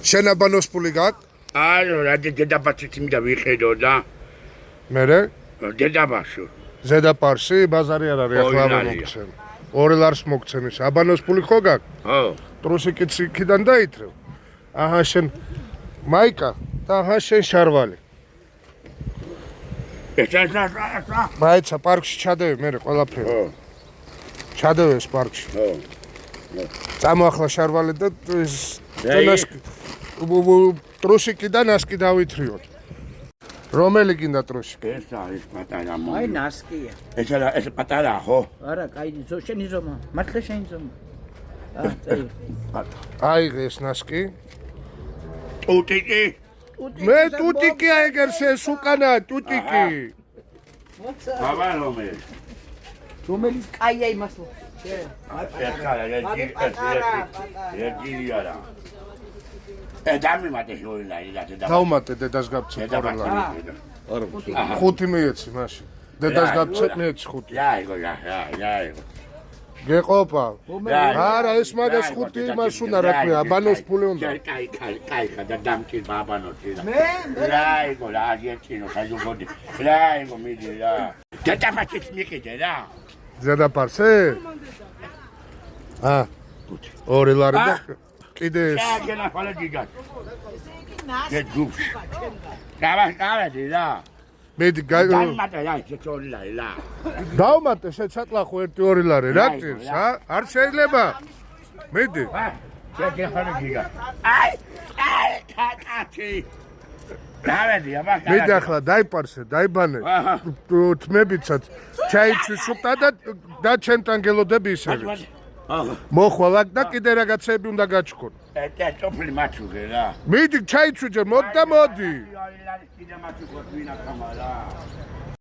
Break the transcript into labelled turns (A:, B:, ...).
A: შენ აბანოს ფული გაქვს?
B: რა დედაბაშიც მინდა ვიყიდო და
A: მერე?
B: დედაბაში.
A: ზედაპარსი ბაზარი არ არის ახლა მოგცემ. 2 ლარს მოგცემ ის. აბანოს ფული ხო გაქვს?
B: ხო.
A: ტრუსიკიც იქიდან დაითრევ. აჰა შენ მაიკა და აჰა შენ შარვალი. მაიცა პარკში ჩადევი მე ყველაფერი.
B: ხო.
A: ჩადევი ეს პარკში.
B: ხო.
A: წამოახლა შარვალი და ეს ტრუსიკი და ნასკი დავითრიოთ. რომელი გინდა ტრუსიკი?
B: ეს არის პატარა მომი.
C: აი ნასკია.
B: ეს პატარა ხო?
C: არა, კაი, შენი ზომა. მართლა შენი ზომა.
A: აიღე ეს ნასკი.
B: ტუტიკი.
A: მე ტუტიკი აიგერს ეს უკანა ტუტიკი.
B: ბაბა რომელი?
C: რომელიც კაია იმას ხო?
A: დავუმატე დედას გაბცე 2 ლარი. 5 მიეცი მაშინ. დედას გაბცე მიეცი 5.
B: იაიგო.
A: გეყოფა. არა ეს მაგას 5 იმას უნდა რა ქვია, აბანოს ფული უნდა.
B: კაი და დამჭირ აბანოში და. იაიგო რა აიეჩინო საჯუგოდი. იაიგო მიდი რა. დედაფაშიც მიყიდე რა.
A: ზედაპარსე? 2 ლარი და კიდე ეს.
B: შეგენა ხოლე გიგას. გეჯუქ. გავადი რა.
A: მედი
B: დამატე რა ეს 2 ლარი რა.
A: დავუმატე შეცატლახო 1-2 ლარი რა ჭირს არ შეიძლება. მედი.
B: შეგენა ხოლე გიგას. აი კაკაკი. დავედი აბა.
A: მედი ახლა დაიპარსე, დაიბანე. თმებიცაც ჩაიცვი სუპტა და ჩემთან გელოდები ისევე. მოხვალ და კიდე რაღაცები უნდა გაჩქონ.
B: ეს ტოფლი მაჩუგე რა.
A: მიდი ჩაიცვი ჯერ მოდი და მოდი.
B: აი, კიდე მაჩუგო ვინა კამარა.